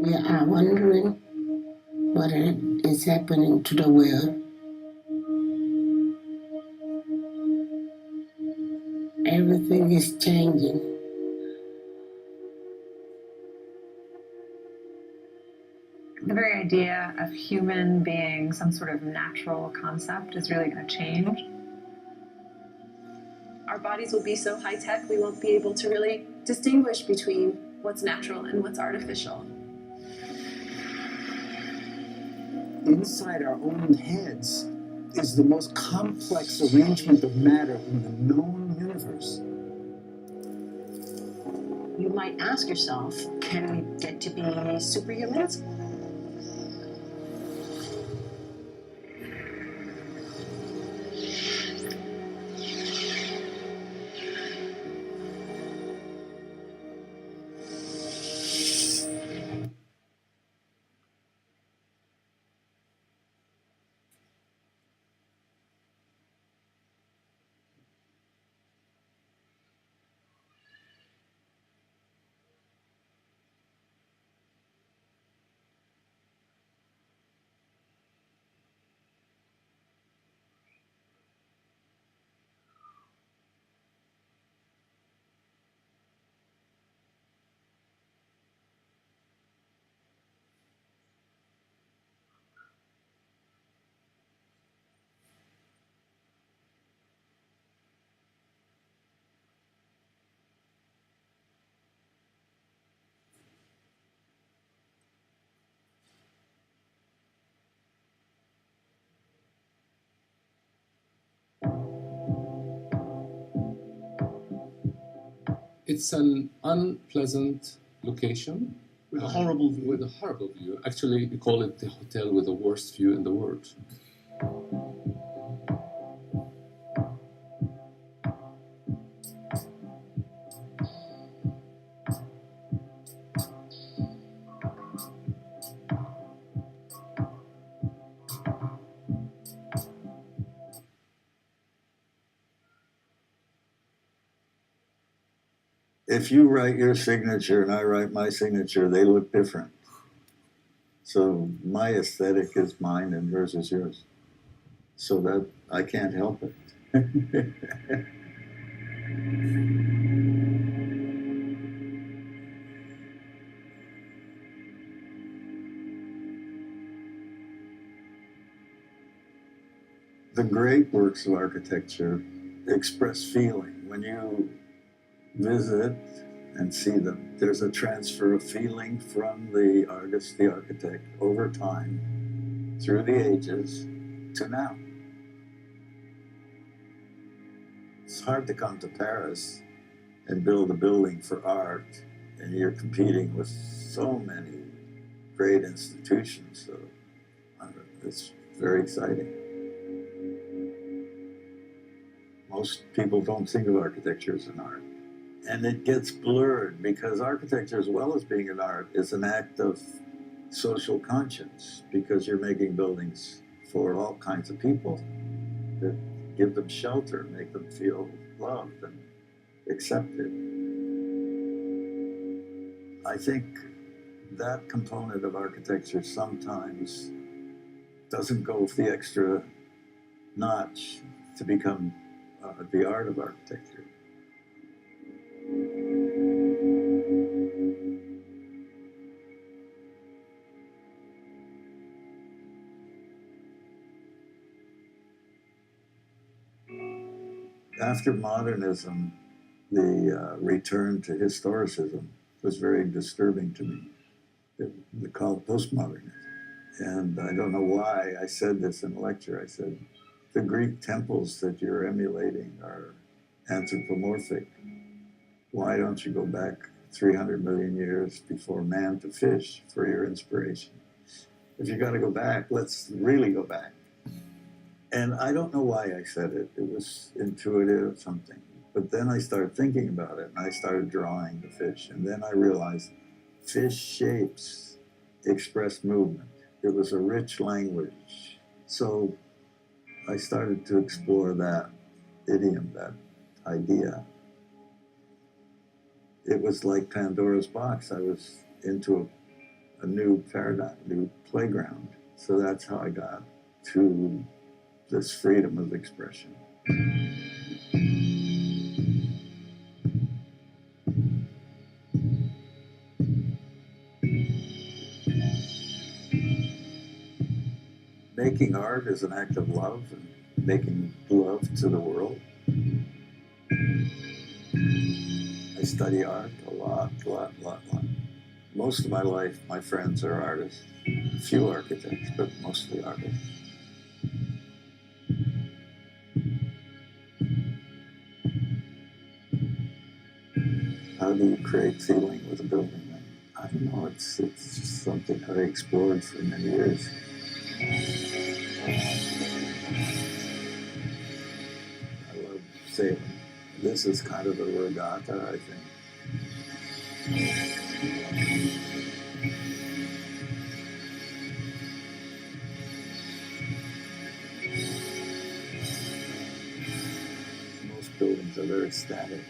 We are wondering what is happening to the world. Everything is changing. The very idea of human being some sort of natural concept is really going to change. Our bodies will be so high tech, we won't be able to really distinguish between what's natural and what's artificial. Inside our own heads is the most complex arrangement of matter in the known universe. You might ask yourself, can we get to be superhumans? It's an unpleasant location With a horrible view. with a horrible view. Actually, we call it the hotel with the worst view in the world. If you write your signature and I write my signature, they look different. So my aesthetic is mine and yours is yours. So that I can't help it. The great works of architecture express feeling. When you visit and see them, there's a transfer of feeling from the artist, the architect, over time, through the ages, to now. It's hard to come to Paris and build a building for art, and you're competing with so many great institutions. So it's very exciting. Most people don't think of architecture as an art. And it gets blurred because architecture, as well as being an art, is an act of social conscience, because you're making buildings for all kinds of people that give them shelter, make them feel loved and accepted. I think that component of architecture sometimes doesn't go the extra notch to become the art of architecture. After modernism, the return to historicism was very disturbing to me. They call it postmodernism. And I don't know why I said this in a lecture. I said, the Greek temples that you're emulating are anthropomorphic. Why don't you go back 300 million years before man to fish for your inspiration? If you got to go back, let's really go back. And I don't know why I said it. It was intuitive, something. But then I started thinking about it, and I started drawing the fish. And then I realized fish shapes express movement. It was a rich language. So I started to explore that idiom, that idea. It was like Pandora's box. I was into a new paradigm, new playground. So that's how I got to this freedom of expression. Making art is an act of love and making love to the world. I study art a lot. Most of my life, my friends are artists. A few architects, but mostly artists. How do you create feeling with a building? I don't know, it's just something I explored for many years. I love sailing. This is kind of a regatta, I think. Most buildings are very static.